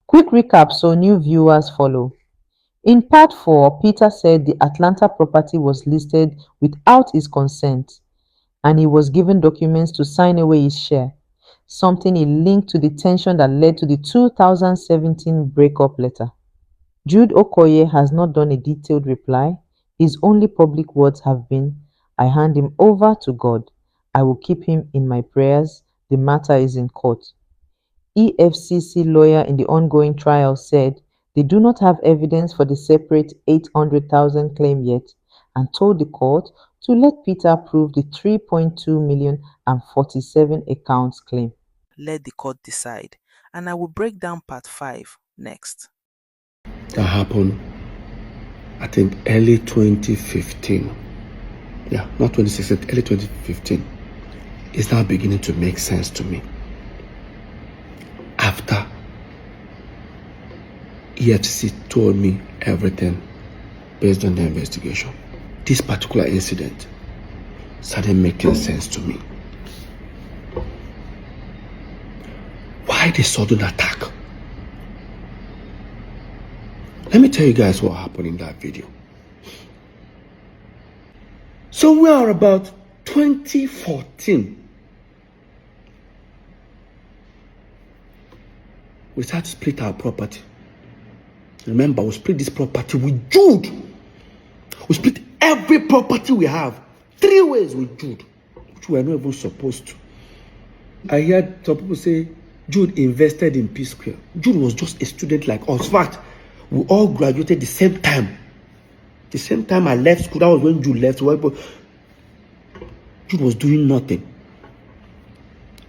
Quick recap so new viewers follow. In part 4, Peter said the Atlanta property was listed without his consent and he was given documents to sign away his share, something he linked to the tension that led to the 2017 breakup letter. Jude Okoye has not done a detailed reply. His only public words have been, "I hand him over to God. I will keep him in my prayers. The matter is in court." EFCC lawyer in the ongoing trial said they do not have evidence for the separate 800,000 claim yet and told the court to let Peter prove the 3.2 million and 47 accounts claim. Let the court decide, and I will break down part 5 next. That happened, I think, early 2015. Yeah, not 2016, early 2015. It's now beginning to make sense to me. After EFCC told me everything based on the investigation, this particular incident started making sense to me. Why the sudden attack? Let me tell you guys what happened in that video. So we are about 2014. We started to split our property. Remember, we split this property with Jude. We split every property we have 3 ways with Jude, which we are not even supposed to. I heard some people say Jude invested in P Square. Jude was just a student like us. In fact, we all graduated the same time. The same time I left school, that was when Jude left. Jude was doing nothing.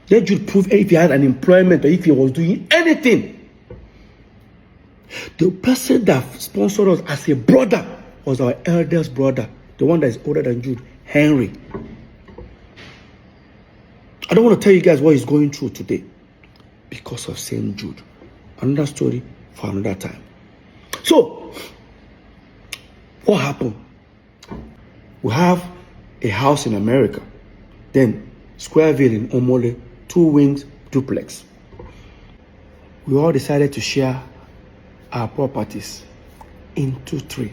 Let Jude prove if he had an employment or if he was doing anything. The person that sponsored us as a brother was our eldest brother, the one that is older than Jude, Henry. I don't want to tell you guys what he's going through today because of St. Jude. Another story for another time. So, what happened? We have a house in America, then Squareville in Omole, 2 wings duplex. We all decided to share our properties into 3.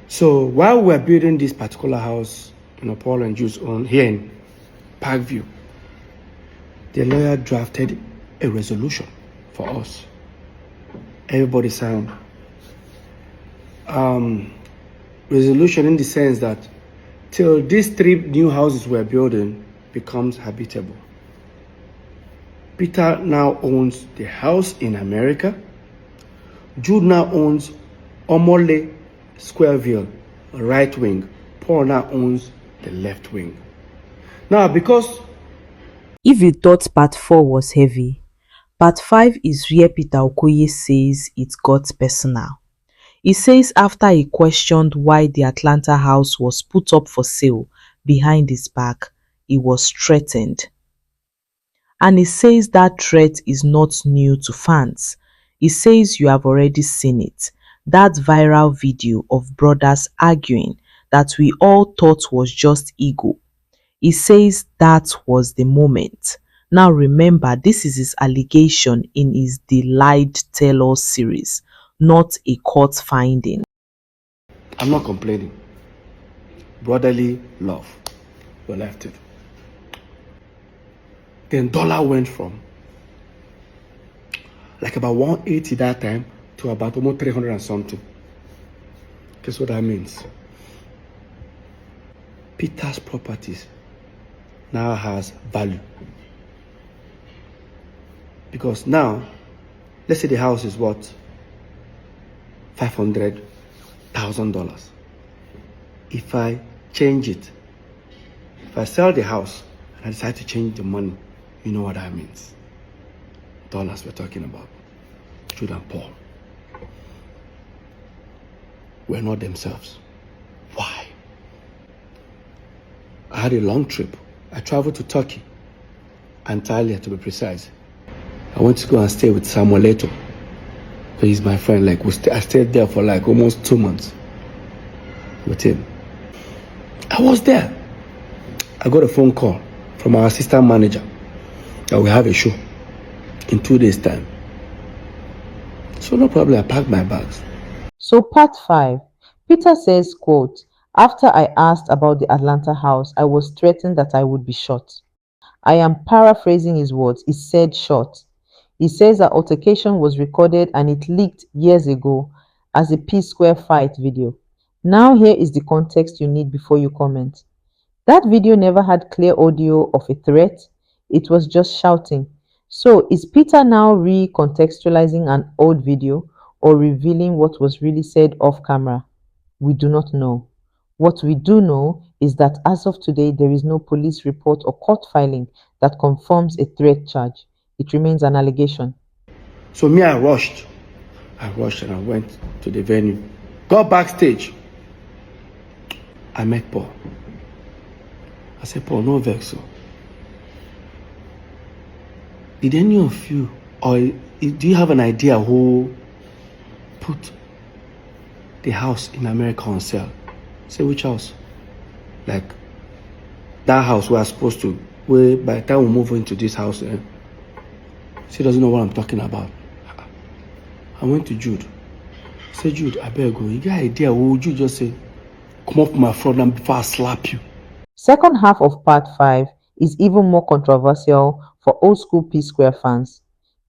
So while we were building this particular house, Paul and Jude's own here in Parkview, the lawyer drafted a resolution for us. Everybody signed. Resolution in the sense that till these 3 new houses we're building becomes habitable. Peter now owns the house in America. Jude now owns Omole Squareville, right wing. Paul now owns the left wing. Now, because if you thought part 4 was heavy, part 5 is where Peter Okoye says it got personal. He says after he questioned why the Atlanta house was put up for sale behind his back, he was threatened. And he says that threat is not new to fans. He says you have already seen it. That viral video of brothers arguing that we all thought was just ego. He says that was the moment. Now remember, this is his allegation in his The Lied Tell Us series, not a court finding. I'm not complaining. Brotherly love. We left it. Then dollar went from like about 180 that time to about almost 300 and something. Guess what that means? Peter's properties now has value. Because now, let's say the house is what? $500,000. If I change it, if I sell the house and I decide to change the money, you know what that means. Dollars we're talking about. Jude and Paul were not themselves. Why? I had a long trip. I traveled to Turkey, Antalya to be precise. I went to go and stay with Samuel Leto. He's my friend. I stayed there for like almost 2 months with him. I was there. I got a phone call from our assistant manager that we have a show in 2 days' time. So no problem, I packed my bags. So part 5. Peter says, quote, after I asked about the Atlanta house, I was threatened that I would be shot. I am paraphrasing his words. He said shot. He says the altercation was recorded and it leaked years ago as a P-Square fight video. Now here is the context you need before you comment. That video never had clear audio of a threat. It was just shouting. So is Peter now recontextualizing an old video or revealing what was really said off camera? We do not know. What we do know is that as of today, there is no police report or court filing that confirms a threat charge. It remains an allegation. So me, I rushed and I went to the venue. Got backstage. I met Paul. I said, Paul, no vex. Did any of you, or do you have an idea who put the house in America on sale? I said, which house? Like that house we are supposed to, where by the time we move into this house, she doesn't know what I'm talking about. I went to Jude. I said, Jude, I better go. You got an idea? Would you just say, come off my front and before I slap you? Second half of part 5 is even more controversial for old school P-Square fans.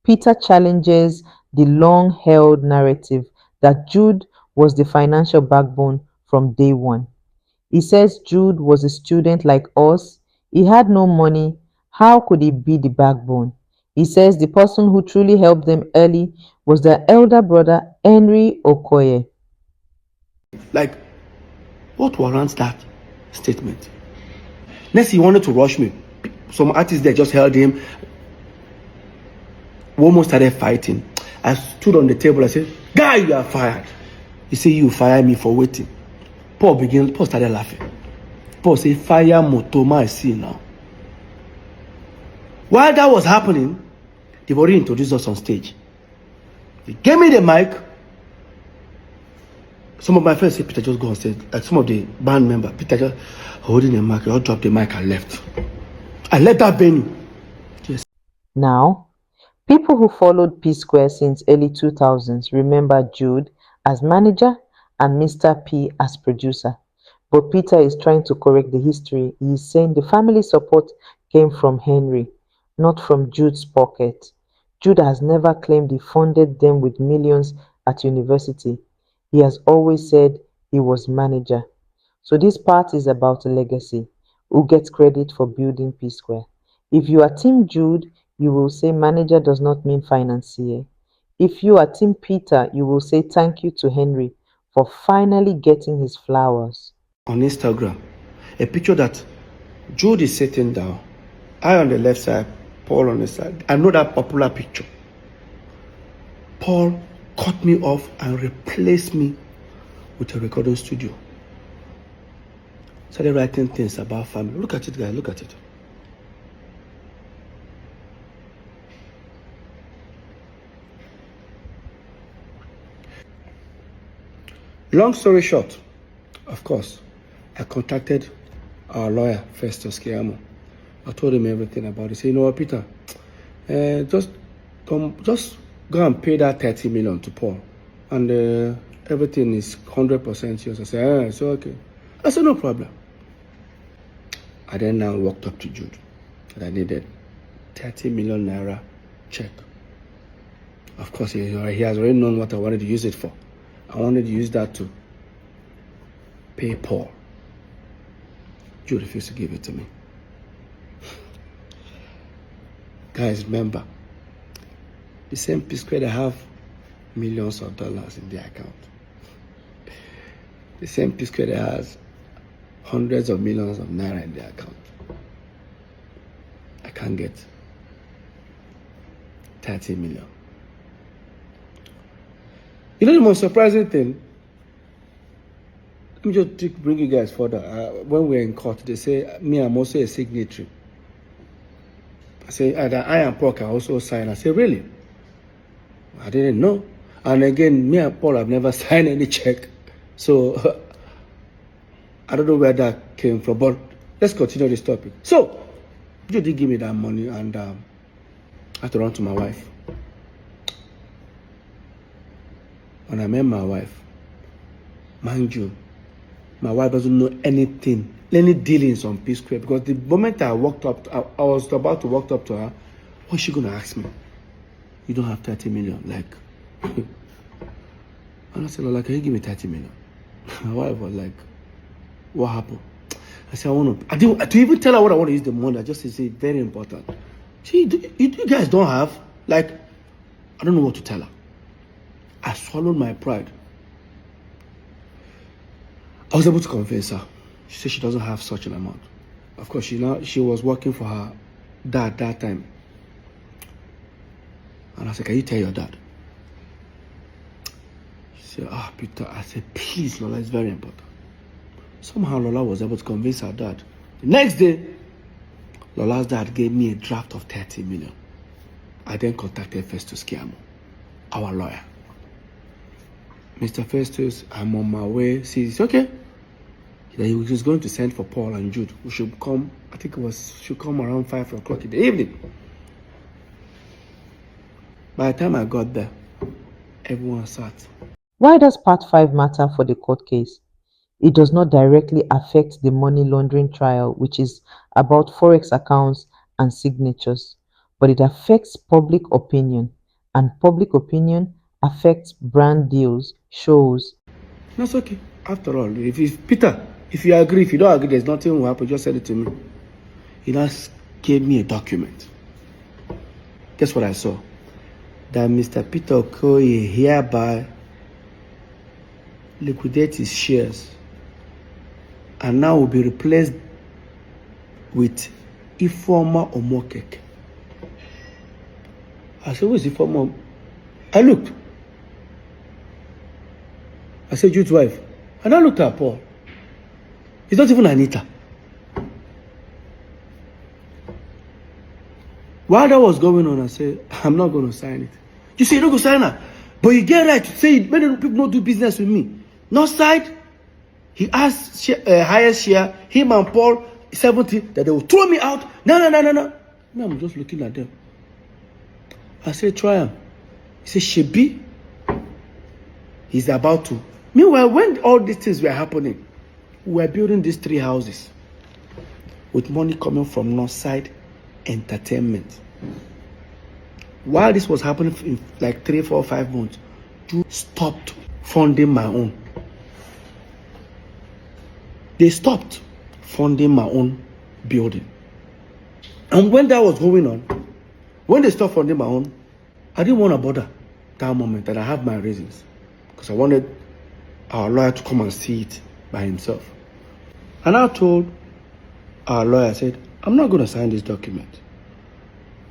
Peter challenges the long-held narrative that Jude was the financial backbone from day one. He says Jude was a student like us. He had no money. How could he be the backbone? He says the person who truly helped them early was their elder brother, Henry Okoye. Like, what warrants that statement? Next, he wanted to rush me. Some artists there just held him. We almost started fighting. I stood on the table. I said, guy, you are fired. He said, you fire me for waiting. Paul started laughing. Paul said, fire Motoma, I see now. While that was happening, they've already introduced us on stage. They gave me the mic. Some of my friends said, Peter, just go on stage. Like some of the band members, Peter just holding the mic, I dropped the mic and left. I left that venue. Yes. Now, people who followed P-Square since early 2000s remember Jude as manager and Mr. P as producer. But Peter is trying to correct the history. He is saying the family support came from Henry, not from Jude's pocket. Jude has never claimed he funded them with millions at university. He has always said he was manager. So this part is about a legacy. Who gets credit for building P-Square? If you are Team Jude, you will say manager does not mean financier. If you are Team Peter, you will say thank you to Henry for finally getting his flowers. On Instagram, a picture that Jude is sitting down, I on the left side, Paul on the side. I know that popular picture. Paul cut me off and replaced me with a recording studio. Started writing things about family. Look at it, guys, look at it. Long story short, of course, I contacted our lawyer, Festus Kiamo. I told him everything about it. He said, you know what, Peter, just go and pay that 30 million to Paul. And everything is 100% yours. I said, so okay. I said, no problem. I then now walked up to Jude and I needed 30 million naira check. Of course, he has already known what I wanted to use it for. I wanted to use that to pay Paul. Jude refused to give it to me. Guys, remember, the same P-Square that have millions of dollars in their account. The same P-Square that has hundreds of millions of naira in their account. I can't get 30 million. You know the most surprising thing? Let me just bring you guys further. When we're in court, they say, me, I'm also a signatory. I say, that I and Paul can also sign. I say, really? I didn't know. And again, me and Paul have never signed any check. So, I don't know where that came from, but let's continue this topic. So, Jude did give me that money, and I had to run to my wife. When I met my wife, mind you, my wife doesn't know anything, any dealings on P Square, because the moment I walked up, I was about to walk up to her, what's she going to ask me? You don't have 30 million, like. And I said, Lola, can you give me 30 million? My wife was like, what happened? I said, I didn't to even tell her what I want to use the money. I just say, very important. See, you guys don't have, like, I don't know what to tell her. I swallowed my pride. I was able to convince her. She said she doesn't have such an amount. Of course, she was working for her dad that time. And I said, can you tell your dad? She said, Peter. I said, please, Lola, it's very important. Somehow Lola was able to convince her dad. The next day, Lola's dad gave me a draft of 30 million. I then contacted Festus Kiamo, our lawyer. Mr. Festus, I'm on my way. He said, okay. He was going to send for Paul and Jude, who should come, I think should come around 5 o'clock in the evening. By the time I got there, everyone sat. Why does Part 5 matter for the court case? It does not directly affect the money laundering trial, which is about forex accounts and signatures, but it affects public opinion, and public opinion affects brand deals, shows. That's okay. After all, Peter, if you agree, if you don't agree, there's nothing will happen. Just send it to me. He just gave me a document. Guess what I saw? That Mr. Peter Okoye hereby liquidate his shares and now will be replaced with Ifeoma Omokeke. I said, who is Ifeoma? I looked. I said, Jude's wife. And I looked at Paul. It's not even Anita. While that was going on, I said, I'm not going to sign it. You say you don't go sign her, but you get right to say many people don't do business with me. Northside, he asked highest share, him and Paul, 70, that they will throw me out. No. Now I'm just looking at them. I said, try him. He said, Shebi, he's about to. Meanwhile, when all these things were happening, we were building these 3 houses with money coming from Northside Entertainment. While this was happening in like 3, 4, 5 months, you stopped funding my own. They stopped funding my own building. And when that was going on, when they stopped funding my own, I didn't want to bother that moment, and I have my reasons. Because I wanted our lawyer to come and see it by himself. And I told our lawyer, I said, I'm not going to sign this document.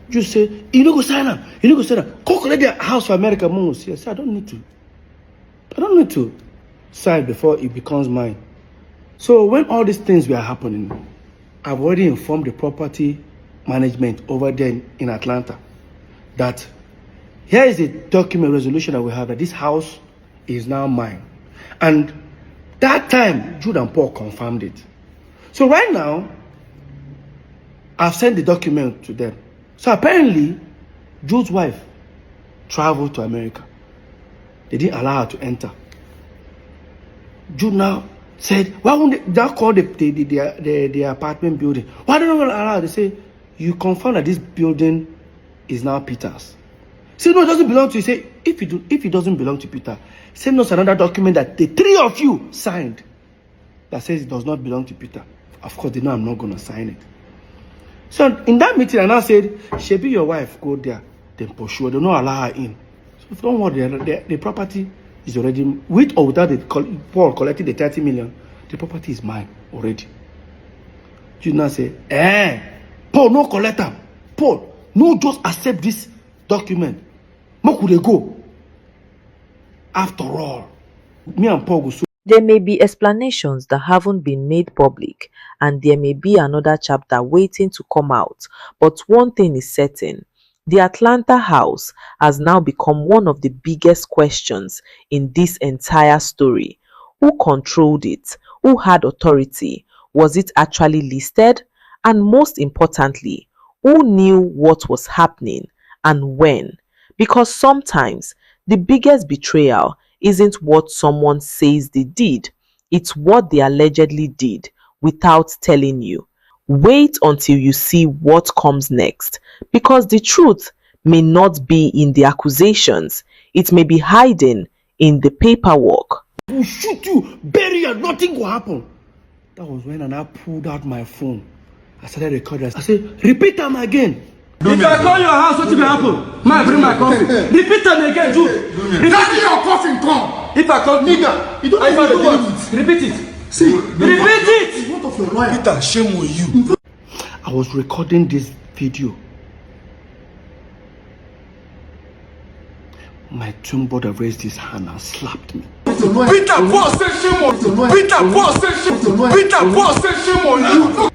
You say, you don't go sign up. You don't go sign up. Go collect their house for America. I said, I don't need to. I don't need to sign before it becomes mine. So when all these things were happening, I've already informed the property management over there in Atlanta that here is a document resolution that we have that this house is now mine. And that time, Jude and Paul confirmed it. So right now, I've sent the document to them. So apparently, Jude's wife traveled to America. They didn't allow her to enter. Jude now said, why won't they call the apartment building? Why don't they allow her? They say, you confirm that this building is now Peter's. Say, no, it doesn't belong to you. Say, if it doesn't belong to Peter, send us another document that the 3 of you signed that says it does not belong to Peter. Of course, they know I'm not going to sign it. So in that meeting, I now said, Shebi, your wife, go there, then pursue her. They don't allow her in. So if you don't worry, the property is already, with or without Paul collecting the 30 million, the property is mine already. You now say, Paul, no collect them. Paul, no just accept this document. How could they go? After all, me and Paul go so. There may be explanations that haven't been made public, and there may be another chapter waiting to come out. But one thing is certain, the Atlanta house has now become one of the biggest questions in this entire story. Who controlled it? Who had authority? Was it actually listed? And most importantly, who knew what was happening and when? Because sometimes the biggest betrayal isn't what someone says they did, it's what they allegedly did without telling you. Wait until you see what comes next, because the truth may not be in the accusations, it may be hiding in the paperwork. Will shoot you, bury you, nothing will happen. That was when I pulled out my phone. I started recording. I said, repeat them again. If I call your house, what will happen? Man, bring my coffee. Repeat them again, too. Repeat your coffin, come. If I call nigga, you don't know do what? Repeat it. See, repeat it. What of your lawyer? Peter, shame on you. I was recording this video. My twin brother raised his hand and slapped me. Peter, Paul said shame on you. Peter, Paul said shame on you. Peter, Paul said shame on you.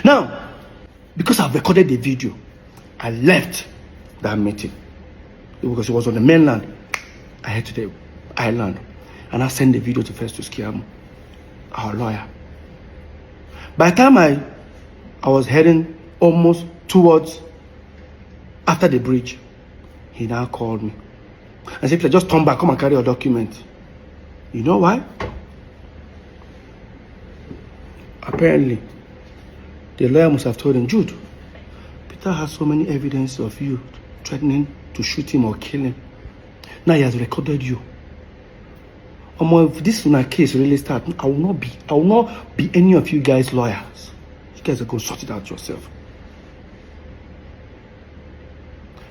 Now, because I've recorded the video, I left that meeting because it was on the mainland. I head to the island and I sent the video to Festus Kiamu, our lawyer. By the time I was heading almost towards after the bridge, he now called me and said, just turn back, come and carry your document. You know why? Apparently, the lawyer must have told him, Jude, Peter has so many evidence of you threatening to shoot him or kill him. Now he has recorded you. If this case really starts, I will not be any of you guys' lawyers. You guys are going to sort it out yourself.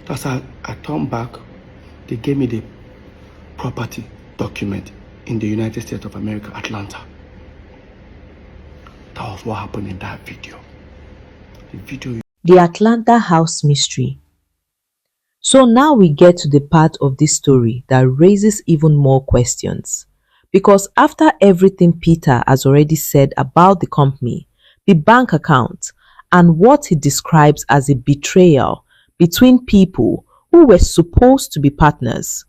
That's how I turned back. They gave me the property document in the United States of America, Atlanta. That was what happened in that video. The Atlanta house mystery. So now we get to the part of this story that raises even more questions. Because after everything Peter has already said about the company, the bank account, and what he describes as a betrayal between people who were supposed to be partners,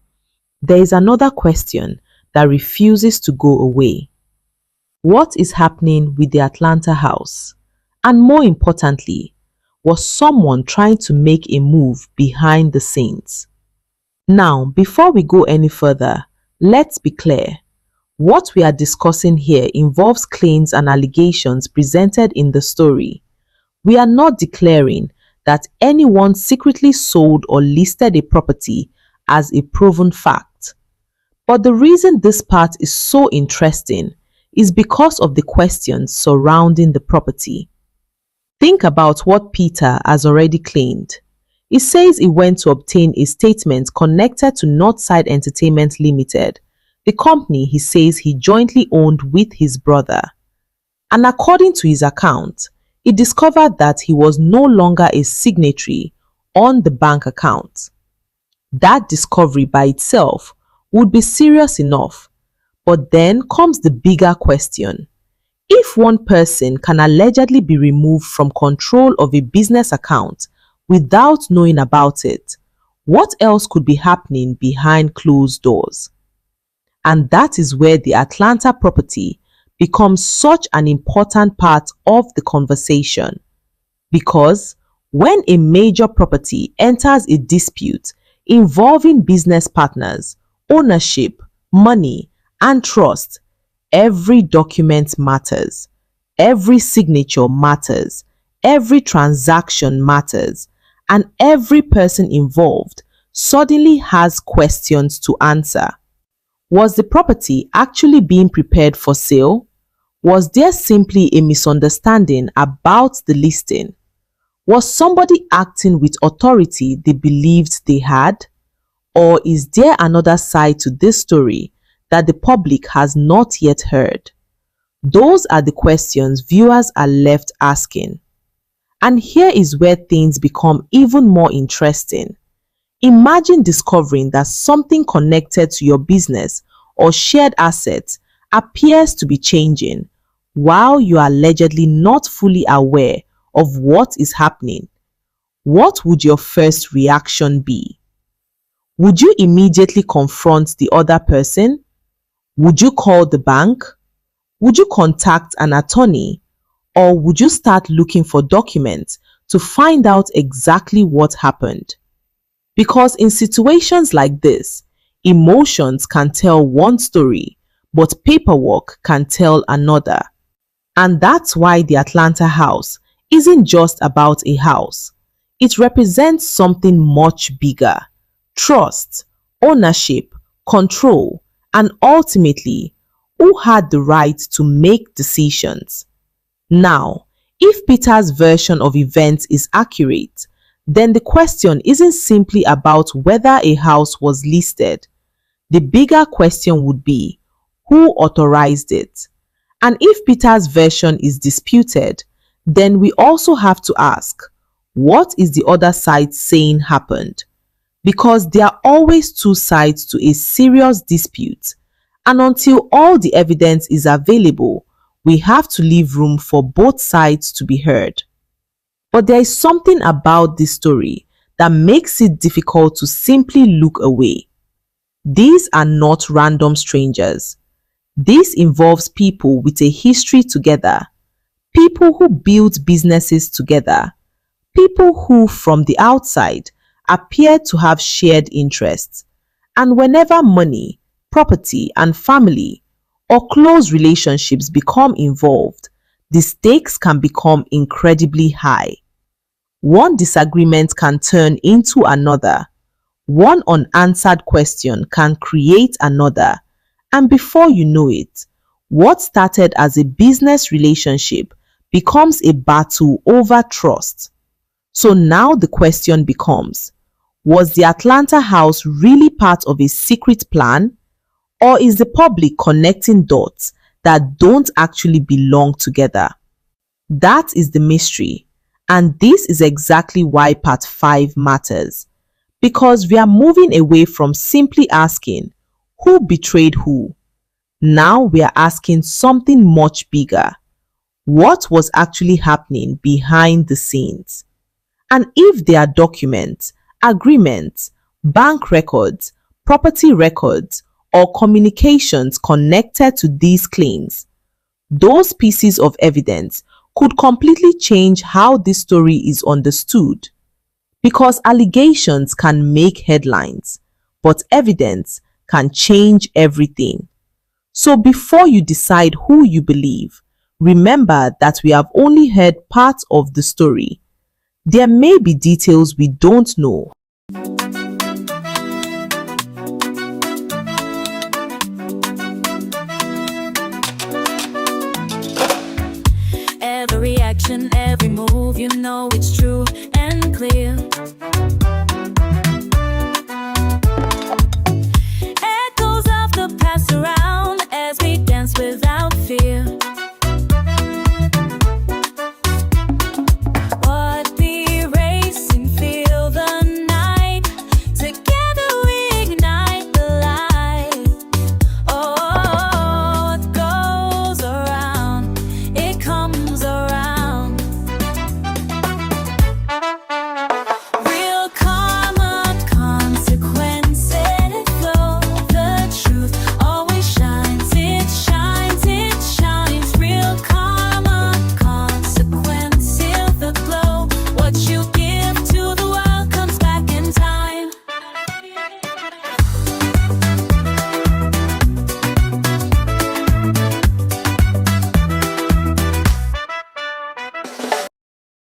there is another question that refuses to go away. What is happening with the Atlanta house? And more importantly, was someone trying to make a move behind the scenes? Now, before we go any further, let's be clear. What we are discussing here involves claims and allegations presented in the story. We are not declaring that anyone secretly sold or listed a property as a proven fact. But the reason this part is so interesting is because of the questions surrounding the property. Think about what Peter has already claimed. He says he went to obtain a statement connected to Northside Entertainment Ltd, the company he says he jointly owned with his brother. And according to his account, he discovered that he was no longer a signatory on the bank account. That discovery by itself would be serious enough, but then comes the bigger question. If one person can allegedly be removed from control of a business account without knowing about it, what else could be happening behind closed doors? And that is where the Atlanta property becomes such an important part of the conversation. Because when a major property enters a dispute involving business partners, ownership, money, and trust, every document matters, every signature matters, every transaction matters, and every person involved suddenly has questions to answer. Was the property actually being prepared for sale? Was there simply a misunderstanding about the listing? Was somebody acting with authority they believed they had? Or is there another side to this story that the public has not yet heard? Those are the questions viewers are left asking. And here is where things become even more interesting. Imagine discovering that something connected to your business or shared assets appears to be changing while you are allegedly not fully aware of what is happening. What would your first reaction be? Would you immediately confront the other person? Would you call the bank? Would you contact an attorney? Or would you start looking for documents to find out exactly what happened? Because in situations like this, emotions can tell one story, but paperwork can tell another. And that's why the Atlanta house isn't just about a house. It represents something much bigger: trust, ownership, control, and ultimately, who had the right to make decisions. Now, if Peter's version of events is accurate, then the question isn't simply about whether a house was listed. The bigger question would be, who authorized it? And if Peter's version is disputed, then we also have to ask, what is the other side saying happened? Because there are always two sides to a serious dispute, and until all the evidence is available, we have to leave room for both sides to be heard. But there is something about this story that makes it difficult to simply look away. These are not random strangers. This involves people with a history together, people who built businesses together, people who from the outside appear to have shared interests. And whenever money, property, and family or close relationships become involved, the stakes can become incredibly high. One disagreement can turn into another. One unanswered question can create another. And before you know it, what started as a business relationship becomes a battle over trust. So now the question becomes, was the Atlanta house really part of a secret plan? Or is the public connecting dots that don't actually belong together? That is the mystery. And this is exactly why part 5 matters. Because we are moving away from simply asking, who betrayed who? Now we are asking something much bigger. What was actually happening behind the scenes? And if there are documents, agreements, bank records, property records, or communications connected to these claims, those pieces of evidence could completely change how this story is understood. Because allegations can make headlines, but evidence can change everything. So before you decide who you believe, remember that we have only heard part of the story. There may be details we don't know,